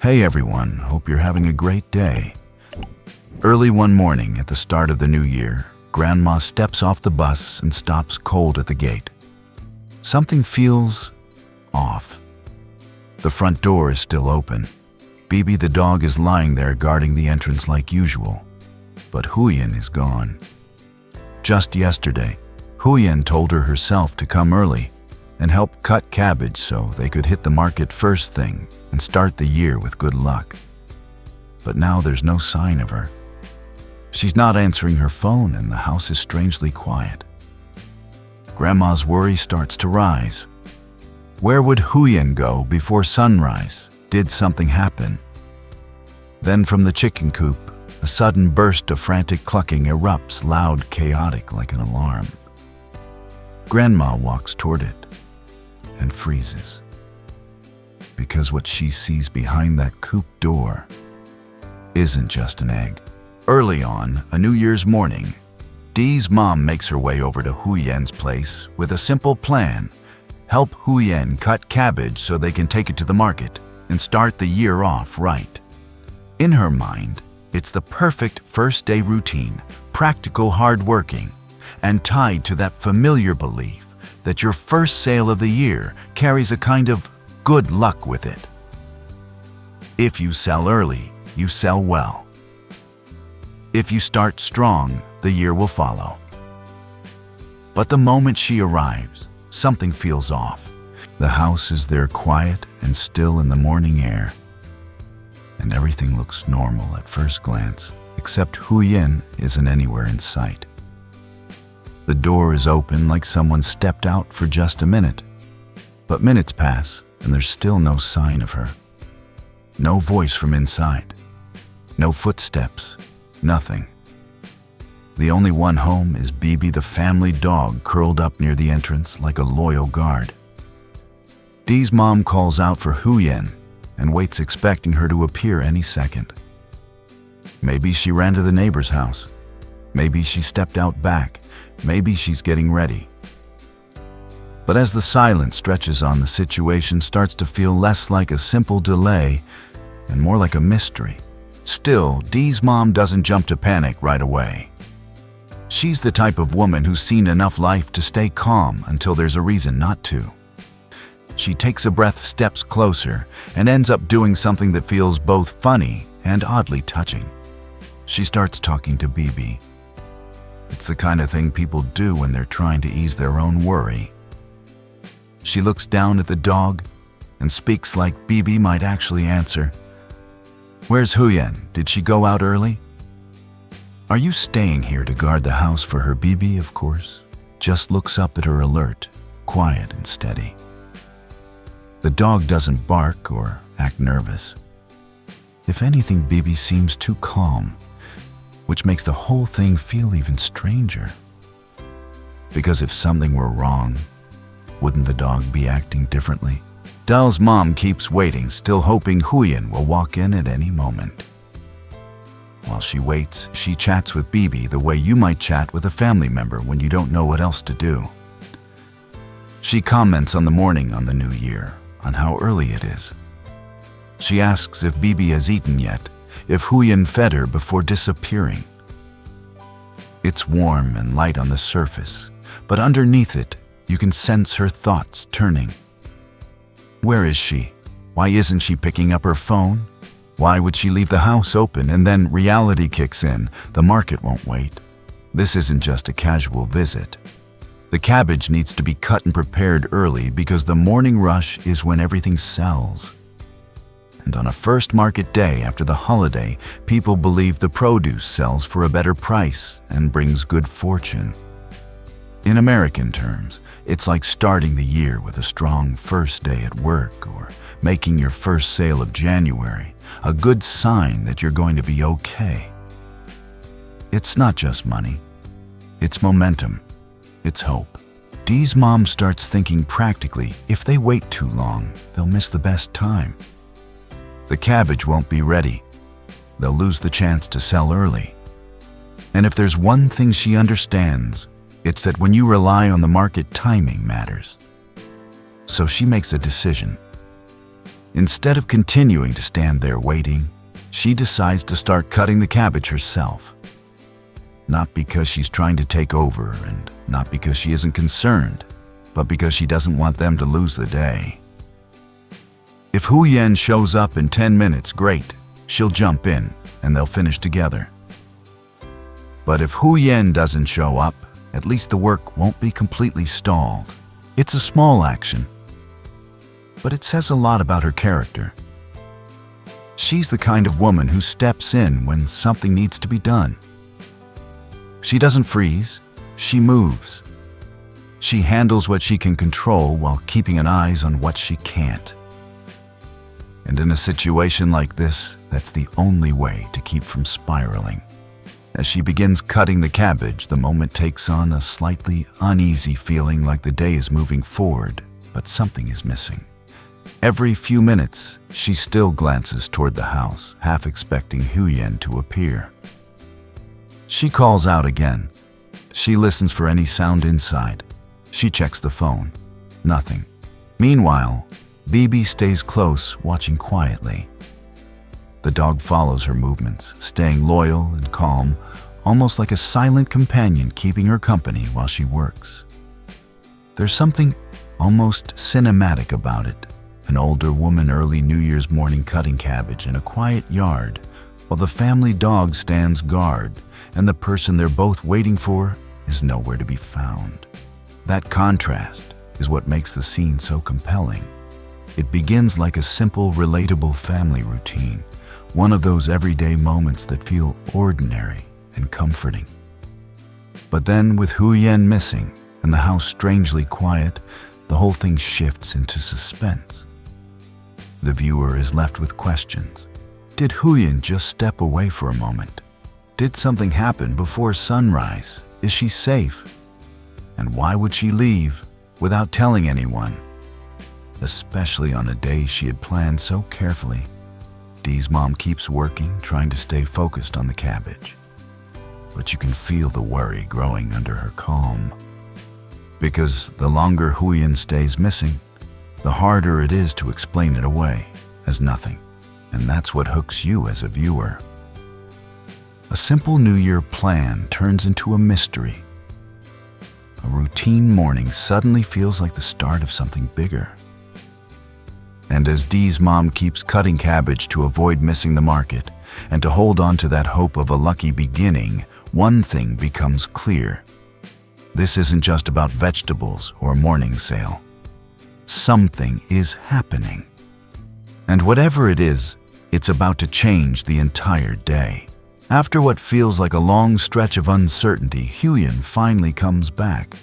Hey everyone, hope you're having a great day. Early one morning at the start of the new year, Grandma steps off the bus and stops cold at the gate. Something feels off. The front door is still open. Bibi the dog is lying there guarding the entrance like usual, but Huyen is gone. Just yesterday, Huyen told her herself to come early and help cut cabbage so they could hit the market first thing and start the year with good luck. But now there's no sign of her. She's not answering her phone and the house is strangely quiet. Grandma's worry starts to rise. Where would Huyen go before sunrise? Did something happen? Then from the chicken coop, a sudden burst of frantic clucking erupts, loud, chaotic, like an alarm. Grandma walks toward it and freezes. Because what she sees behind that coop door isn't just an egg. Early on, a New Year's morning, Dee's mom makes her way over to Huyen's place with a simple plan. Help Huyen cut cabbage so they can take it to the market and start the year off right. In her mind, it's the perfect first day routine, practical, hardworking, and tied to that familiar belief that your first sale of the year carries a kind of good luck with it. If you sell early, you sell well. If you start strong, the year will follow. But the moment she arrives, something feels off. The house is there quiet and still in the morning air, and everything looks normal at first glance, except Huyen isn't anywhere in sight. The door is open like someone stepped out for just a minute, but minutes pass and there's still no sign of her. No voice from inside. No footsteps. Nothing. The only one home is Bibi the family dog curled up near the entrance like a loyal guard. Dee's mom calls out for Huyen and waits expecting her to appear any second. Maybe she ran to the neighbor's house. Maybe she stepped out back. Maybe she's getting ready. But as the silence stretches on, the situation starts to feel less like a simple delay and more like a mystery. Still, Dee's mom doesn't jump to panic right away. She's the type of woman who's seen enough life to stay calm until there's a reason not to. She takes a breath, steps closer, and ends up doing something that feels both funny and oddly touching. She starts talking to Bibi. It's the kind of thing people do when they're trying to ease their own worry. She looks down at the dog and speaks like Bibi might actually answer. "Where's Huyen? Did she go out early?" "Are you staying here to guard the house for her?" Bibi, of course, just looks up at her alert, quiet and steady. The dog doesn't bark or act nervous. If anything, Bibi seems too calm, which makes the whole thing feel even stranger. Because if something were wrong, wouldn't the dog be acting differently? Dal's mom keeps waiting, still hoping Huyen will walk in at any moment. While she waits, she chats with Bibi the way you might chat with a family member when you don't know what else to do. She comments on the morning on the new year, on how early it is. She asks if Bibi has eaten yet, if Huyen fed her before disappearing. It's warm and light on the surface, but underneath it, you can sense her thoughts turning. Where is she? Why isn't she picking up her phone? Why would she leave the house open? And then reality kicks in. The market won't wait. This isn't just a casual visit. The cabbage needs to be cut and prepared early because the morning rush is when everything sells. And on a first market day after the holiday, people believe the produce sells for a better price and brings good fortune. In American terms, it's like starting the year with a strong first day at work or making your first sale of January, a good sign that you're going to be okay. It's not just money. It's momentum. It's hope. Dee's mom starts thinking practically, if they wait too long, they'll miss the best time. The cabbage won't be ready. They'll lose the chance to sell early. And if there's one thing she understands, it's that when you rely on the market, timing matters. So she makes a decision. Instead of continuing to stand there waiting, she decides to start cutting the cabbage herself. Not because she's trying to take over and not because she isn't concerned, but because she doesn't want them to lose the day. If Huyen shows up in 10 minutes, great, she'll jump in and they'll finish together. But if Huyen doesn't show up, at least the work won't be completely stalled. It's a small action, but it says a lot about her character. She's the kind of woman who steps in when something needs to be done. She doesn't freeze, she moves. She handles what she can control while keeping an eye on what she can't. And in a situation like this, that's the only way to keep from spiraling. As she begins cutting the cabbage, the moment takes on a slightly uneasy feeling like the day is moving forward, but something is missing. Every few minutes, she still glances toward the house, half expecting Huyen to appear. She calls out again. She listens for any sound inside. She checks the phone. Nothing. Meanwhile, Bibi stays close, watching quietly. The dog follows her movements, staying loyal and calm, almost like a silent companion keeping her company while she works. There's something almost cinematic about it. An older woman early New Year's morning cutting cabbage in a quiet yard, while the family dog stands guard, and the person they're both waiting for is nowhere to be found. That contrast is what makes the scene so compelling. It begins like a simple, relatable family routine, one of those everyday moments that feel ordinary and comforting. But then, with Huyen missing and the house strangely quiet, the whole thing shifts into suspense. The viewer is left with questions. Did Huyen just step away for a moment? Did something happen before sunrise? Is she safe? And why would she leave without telling anyone? Especially on a day she had planned so carefully. Dee's mom keeps working, trying to stay focused on the cabbage. But you can feel the worry growing under her calm. Because the longer Huyen stays missing, the harder it is to explain it away as nothing. And that's what hooks you as a viewer. A simple New Year plan turns into a mystery. A routine morning suddenly feels like the start of something bigger. And as Dee's mom keeps cutting cabbage to avoid missing the market and to hold on to that hope of a lucky beginning, one thing becomes clear. This isn't just about vegetables or a morning sale. Something is happening. And whatever it is, it's about to change the entire day. After what feels like a long stretch of uncertainty, Huyen finally comes back,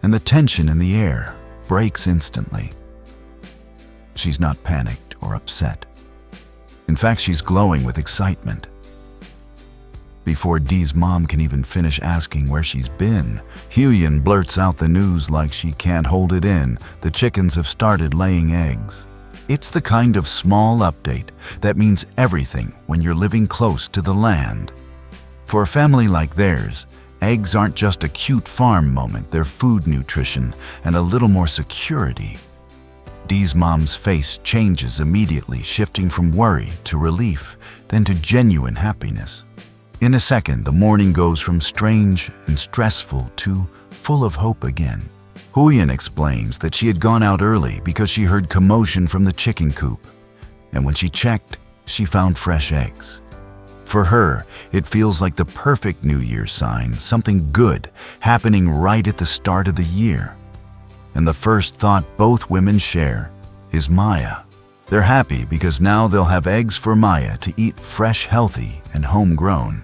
and the tension in the air breaks instantly. She's not panicked or upset. In fact, she's glowing with excitement. Before Dee's mom can even finish asking where she's been, Huyen blurts out the news like she can't hold it in. The chickens have started laying eggs. It's the kind of small update that means everything when you're living close to the land. For a family like theirs, eggs aren't just a cute farm moment, they're food nutrition and a little more security. Dee's mom's face changes immediately, shifting from worry to relief, then to genuine happiness. In a second, the morning goes from strange and stressful to full of hope again. Huyen explains that she had gone out early because she heard commotion from the chicken coop, and when she checked, she found fresh eggs. For her, it feels like the perfect New Year's sign, something good happening right at the start of the year. And the first thought both women share is Maya. They're happy because now they'll have eggs for Maya to eat fresh, healthy, and homegrown.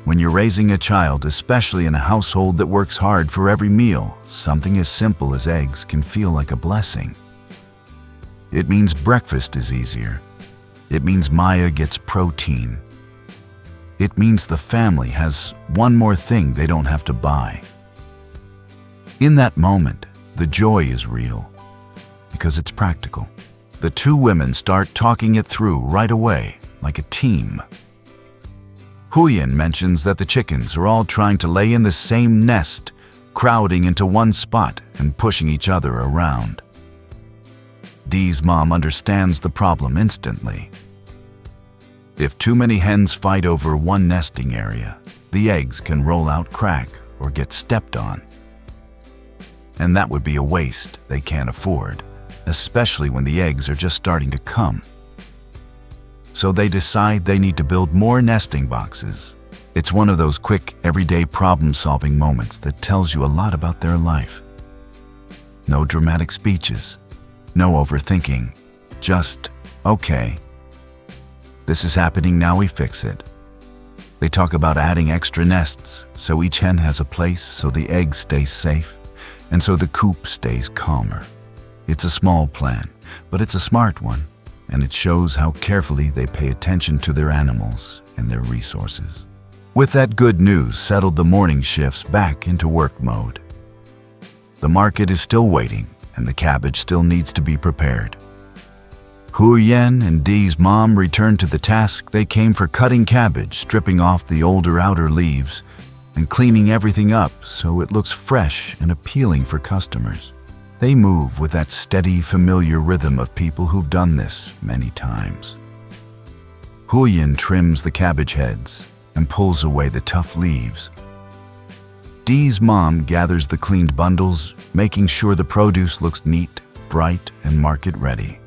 When you're raising a child, especially in a household that works hard for every meal, something as simple as eggs can feel like a blessing. It means breakfast is easier. It means Maya gets protein. It means the family has one more thing they don't have to buy. In that moment, the joy is real because it's practical. The two women start talking it through right away, like a team. Huyen mentions that the chickens are all trying to lay in the same nest, crowding into one spot and pushing each other around. Dee's mom understands the problem instantly. If too many hens fight over one nesting area, the eggs can roll out, crack, or get stepped on. And that would be a waste they can't afford, especially when the eggs are just starting to come. So they decide they need to build more nesting boxes. It's one of those quick, everyday problem-solving moments that tells you a lot about their life. No dramatic speeches, no overthinking, just, okay, this is happening, now we fix it. They talk about adding extra nests so each hen has a place, so the eggs stay safe, and so the coop stays calmer. It's a small plan, but it's a smart one, and it shows how carefully they pay attention to their animals and their resources. With that good news settled, the morning shifts back into work mode. The market is still waiting, and the cabbage still needs to be prepared. Huyen and Dee's mom returned to the task they came for: cutting cabbage, stripping off the older outer leaves, and cleaning everything up so it looks fresh and appealing for customers. They move with that steady, familiar rhythm of people who've done this many times. Huyen trims the cabbage heads and pulls away the tough leaves. Dee's mom gathers the cleaned bundles, making sure the produce looks neat, bright, and market ready.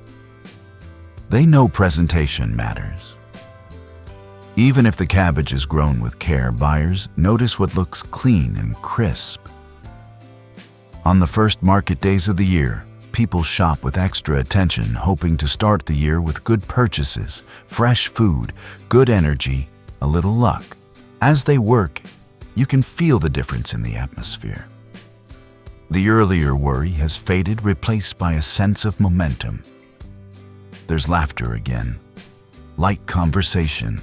They know presentation matters. Even if the cabbage is grown with care, buyers notice what looks clean and crisp. On the first market days of the year, people shop with extra attention, hoping to start the year with good purchases, fresh food, good energy, a little luck. As they work, you can feel the difference in the atmosphere. The earlier worry has faded, replaced by a sense of momentum. There's laughter again, light conversation,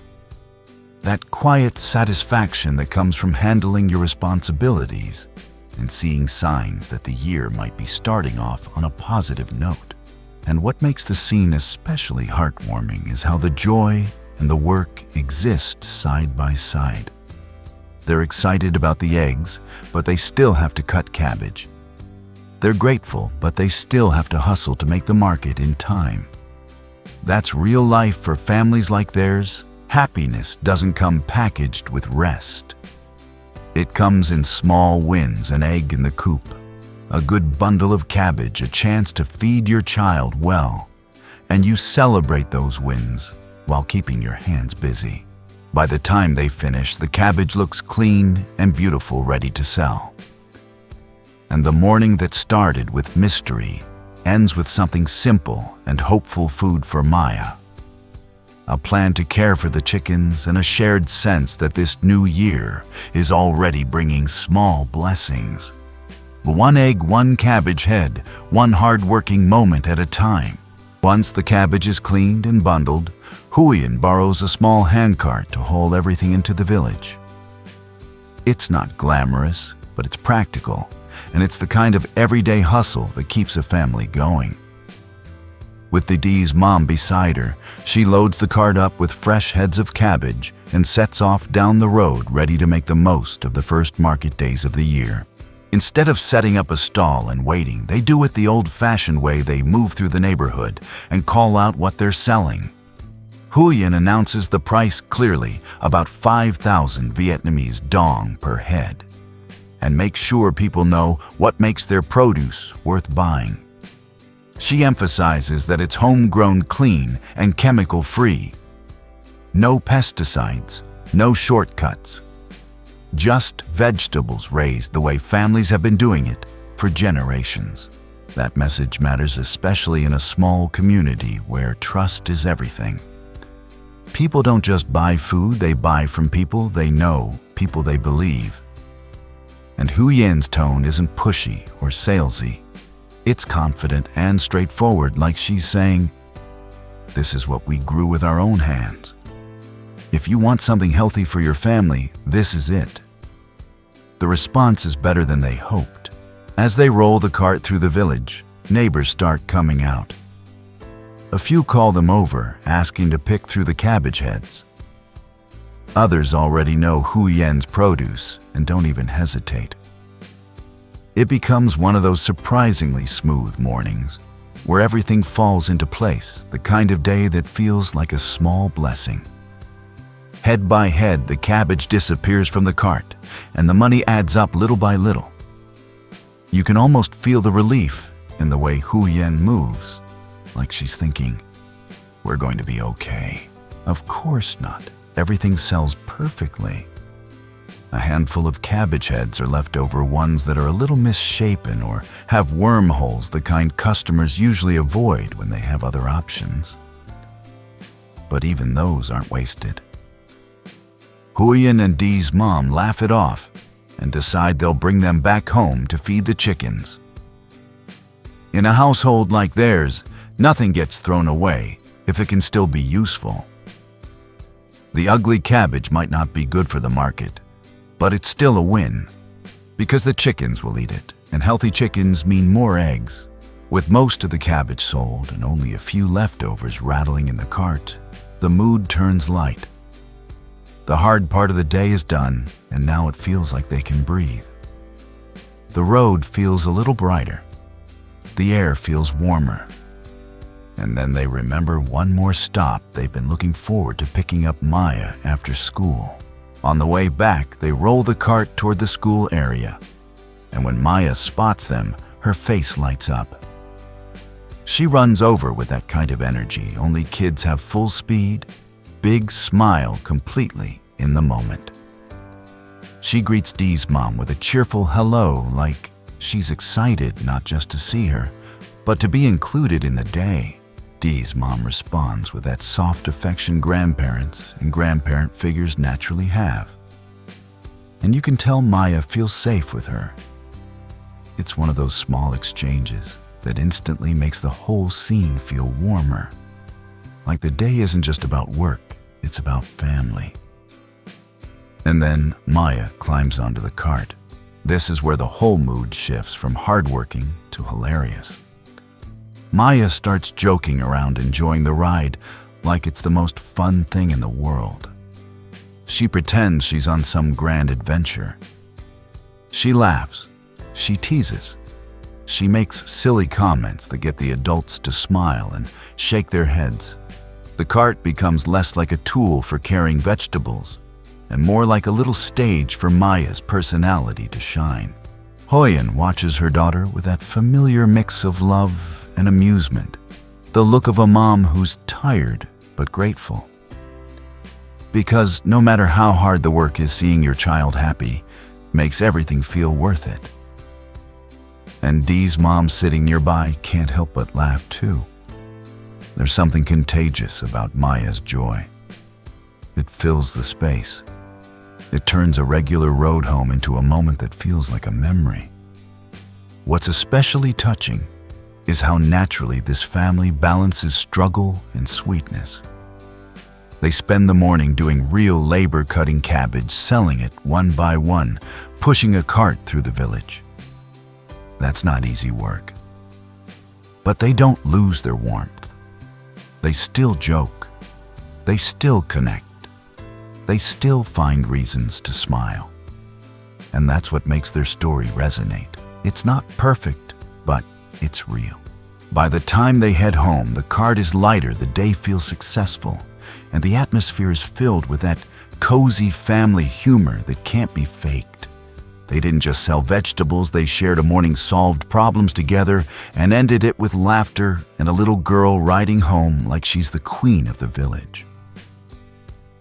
that quiet satisfaction that comes from handling your responsibilities and seeing signs that the year might be starting off on a positive note. And what makes the scene especially heartwarming is how the joy and the work exist side by side. They're excited about the eggs, but they still have to cut cabbage. They're grateful, but they still have to hustle to make the market in time. That's real life for families like theirs. Happiness doesn't come packaged with rest. It comes in small wins: an egg in the coop, a good bundle of cabbage, a chance to feed your child well, and you celebrate those wins while keeping your hands busy. By the time they finish, the cabbage looks clean and beautiful, ready to sell. And the morning that started with mystery ends with something simple and hopeful: food for Maya. A plan to care for the chickens and a shared sense that this new year is already bringing small blessings. One egg, one cabbage head, one hard-working moment at a time. Once the cabbage is cleaned and bundled, Huyen borrows a small handcart to haul everything into the village. It's not glamorous, but it's practical, and it's the kind of everyday hustle that keeps a family going. With Dee's mom beside her, she loads the cart up with fresh heads of cabbage and sets off down the road, ready to make the most of the first market days of the year. Instead of setting up a stall and waiting, they do it the old-fashioned way. They move through the neighborhood and call out what they're selling. Huyen announces the price clearly, about 5,000 Vietnamese dong per head, and makes sure people know what makes their produce worth buying. She emphasizes that it's homegrown, clean, and chemical-free. No pesticides, no shortcuts. Just vegetables raised the way families have been doing it for generations. That message matters especially in a small community where trust is everything. People don't just buy food, they buy from people they know, people they believe. And Huyen's tone isn't pushy or salesy. It's confident and straightforward, like she's saying, "This is what we grew with our own hands. If you want something healthy for your family, this is it." The response is better than they hoped. As they roll the cart through the village, neighbors start coming out. A few call them over, asking to pick through the cabbage heads. Others already know Huyen's produce and don't even hesitate. It becomes one of those surprisingly smooth mornings. where everything falls into place, the kind of day that feels like a small blessing. Head by head, the cabbage disappears from the cart, and the money adds up little by little. You can almost feel the relief in the way Huyen moves, like she's thinking, "We're going to be okay." Of course not. Everything sells perfectly. A handful of cabbage heads are left over, ones that are a little misshapen or have wormholes, the kind customers usually avoid when they have other options. But even those aren't wasted. Huyen and Dee's mom laugh it off and decide they'll bring them back home to feed the chickens. In a household like theirs, nothing gets thrown away if it can still be useful. The ugly cabbage might not be good for the market, but it's still a win, because the chickens will eat it, and healthy chickens mean more eggs. With most of the cabbage sold and only a few leftovers rattling in the cart, the mood turns light. The hard part of the day is done, and now it feels like they can breathe. The road feels a little brighter. The air feels warmer. And then they remember one more stop they've been looking forward to, picking up Maya after school. On the way back, they roll the cart toward the school area. And when Maya spots them, her face lights up. She runs over with that kind of energy only kids have: full speed, big smile, completely in the moment. She greets Dee's mom with a cheerful hello, like she's excited not just to see her, but to be included in the day. Dee's mom responds with that soft affection grandparents and grandparent figures naturally have. And you can tell Maya feels safe with her. It's one of those small exchanges that instantly makes the whole scene feel warmer. Like the day isn't just about work, it's about family. And then Maya climbs onto the cart. This is where the whole mood shifts from hardworking to hilarious. Maya starts joking around, enjoying the ride like it's the most fun thing in the world. She pretends she's on some grand adventure. She laughs, she teases, she makes silly comments that get the adults to smile and shake their heads. The cart becomes less like a tool for carrying vegetables and more like a little stage for Maya's personality to shine. Huyen watches her daughter with that familiar mix of love and amusement, the look of a mom who's tired but grateful. Because no matter how hard the work is, seeing your child happy makes everything feel worth it. And Dee's mom, sitting nearby, can't help but laugh too. There's something contagious about Maya's joy. It fills the space. It turns a regular road home into a moment that feels like a memory. What's especially touching is how naturally this family balances struggle and sweetness. They spend the morning doing real labor, cutting cabbage, selling it one by one, pushing a cart through the village. That's not easy work. But they don't lose their warmth. They still joke. They still connect. They still find reasons to smile. And that's what makes their story resonate. It's not perfect, but it's real. By the time they head home, the cart is lighter, the day feels successful, and the atmosphere is filled with that cozy family humor that can't be faked. They didn't just sell vegetables, they shared a morning, solved problems together, and ended it with laughter and a little girl riding home like she's the queen of the village.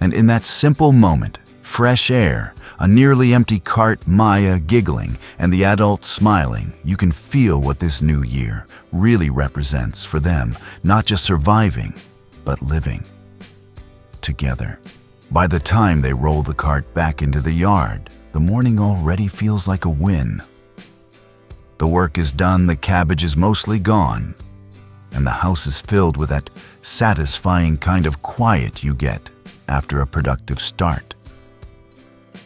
And in that simple moment, fresh air, a nearly empty cart, Maya giggling, and the adults smiling, you can feel what this new year really represents for them, not just surviving, but living together. By the time they roll the cart back into the yard, the morning already feels like a win. The work is done, the cabbage is mostly gone, and the house is filled with that satisfying kind of quiet you get after a productive start.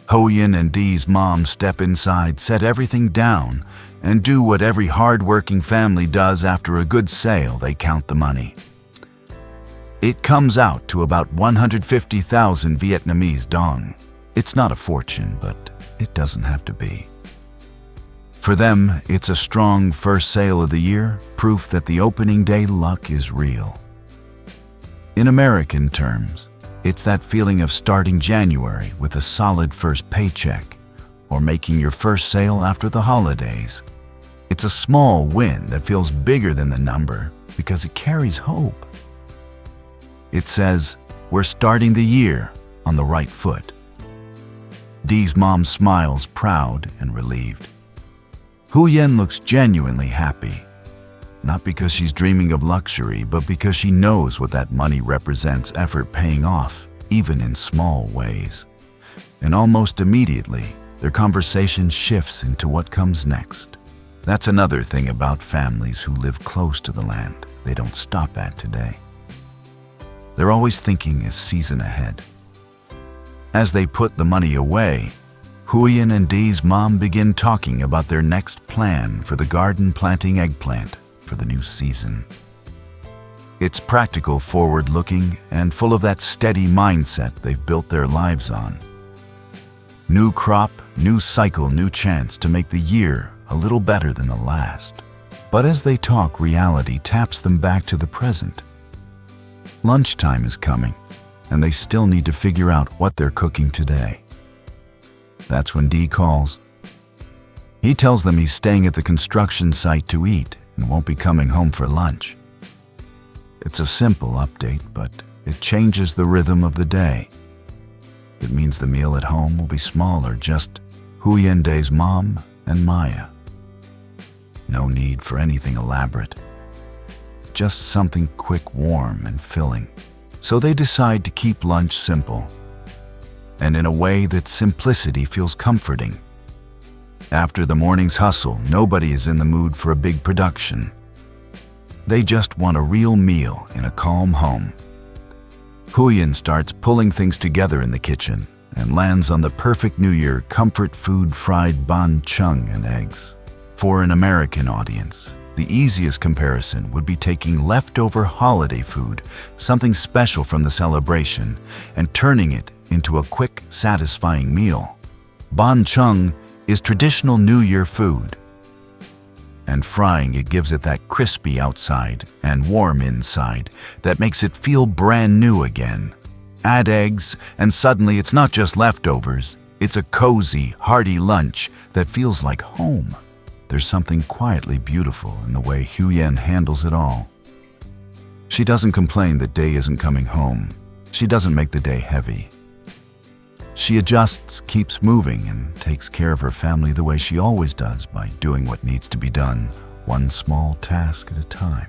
Huyen and Dee's mom step inside, set everything down, and do what every hard-working family does after a good sale. They count the money. It comes out to about 150,000 Vietnamese dong. It's not a fortune, but it doesn't have to be. For them, it's a strong first sale of the year, proof that the opening day luck is real. In American terms, it's that feeling of starting January with a solid first paycheck, or making your first sale after the holidays. It's a small win that feels bigger than the number because it carries hope. It says, we're starting the year on the right foot. Dee's mom smiles, proud and relieved. Huyen looks genuinely happy, not because she's dreaming of luxury, but because she knows what that money represents, effort paying off, even in small ways. And almost immediately, their conversation shifts into what comes next. That's another thing about families who live close to the land they don't stop at today. They're always thinking a season ahead. As they put the money away, Huyen and Dee's mom begin talking about their next plan for the garden, planting eggplant for the new season. It's practical, forward-looking, and full of that steady mindset they've built their lives on. New crop, new cycle, new chance to make the year a little better than the last. But as they talk, reality taps them back to the present. Lunchtime is coming, and they still need to figure out what they're cooking today. That's when Dee calls. He tells them he's staying at the construction site to eat and won't be coming home for lunch. It's a simple update, but it changes the rhythm of the day. It means the meal at home will be smaller, just Huyen Dee's mom and Maya. No need for anything elaborate. Just something quick, warm, and filling. So they decide to keep lunch simple, and in a way that simplicity feels comforting. After the morning's hustle, nobody is in the mood for a big production. They just want a real meal in a calm home. Huyen starts pulling things together in the kitchen and lands on the perfect New Year comfort food, fried banh chung and eggs. For an American audience, the easiest comparison would be taking leftover holiday food, something special from the celebration, and turning it into a quick, satisfying meal. Banh chung is traditional New Year food, and frying it gives it that crispy outside and warm inside that makes it feel brand new again. Add eggs, and suddenly it's not just leftovers, it's a cozy, hearty lunch that feels like home. There's something quietly beautiful in the way Huyen handles it all. She doesn't complain that Dee isn't coming home. She doesn't make the day heavy. She adjusts, keeps moving, and takes care of her family the way she always does, by doing what needs to be done, one small task at a time.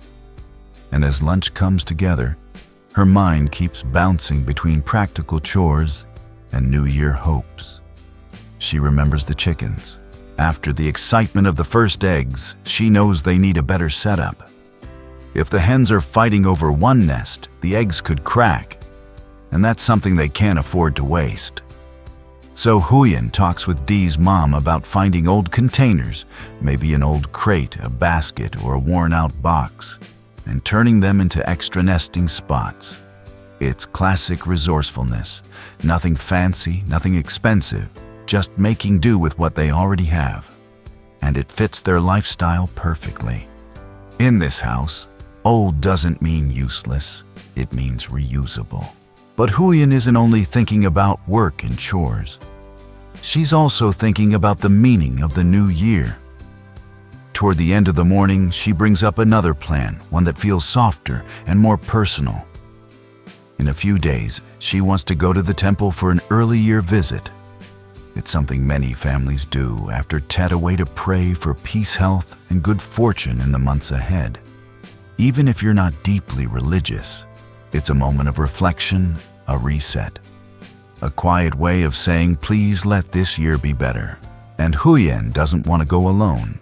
And as lunch comes together, her mind keeps bouncing between practical chores and New Year hopes. She remembers the chickens. After the excitement of the first eggs, she knows they need a better setup. If the hens are fighting over one nest, the eggs could crack, and that's something they can't afford to waste. So Huyen talks with Dee's mom about finding old containers, maybe an old crate, a basket, or a worn-out box, and turning them into extra nesting spots. It's classic resourcefulness. Nothing fancy, nothing expensive, just making do with what they already have. And it fits their lifestyle perfectly. In this house, old doesn't mean useless, it means reusable. But Huyen isn't only thinking about work and chores. She's also thinking about the meaning of the new year. Toward the end of the morning, she brings up another plan, one that feels softer and more personal. In a few days, she wants to go to the temple for an early year visit. It's something many families do after Tet away to pray for peace, health, and good fortune in the months ahead. Even if you're not deeply religious, it's a moment of reflection, a reset. A quiet way of saying, please let this year be better. And Huyen doesn't want to go alone.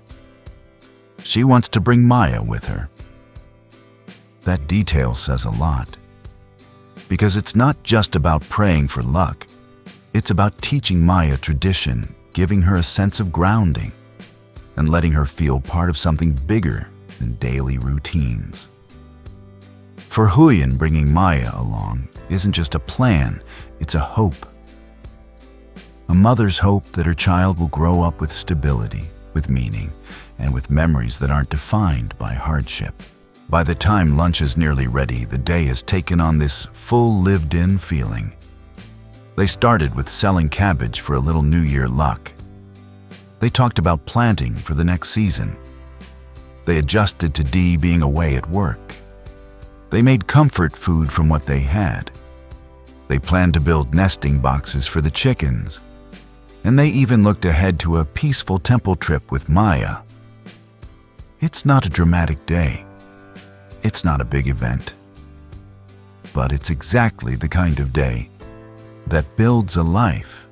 She wants to bring Maya with her. That detail says a lot. Because it's not just about praying for luck. It's about teaching Maya tradition, giving her a sense of grounding, and letting her feel part of something bigger than daily routines. For Huyen, bringing Maya along isn't just a plan, it's a hope. A mother's hope that her child will grow up with stability, with meaning, and with memories that aren't defined by hardship. By the time lunch is nearly ready, the day has taken on this full lived-in feeling. They started with selling cabbage for a little New Year luck. They talked about planting for the next season. They adjusted to Dee being away at work. They made comfort food from what they had. They planned to build nesting boxes for the chickens. And they even looked ahead to a peaceful temple trip with Maya. It's not a dramatic day. It's not a big event. But it's exactly the kind of day that builds a life.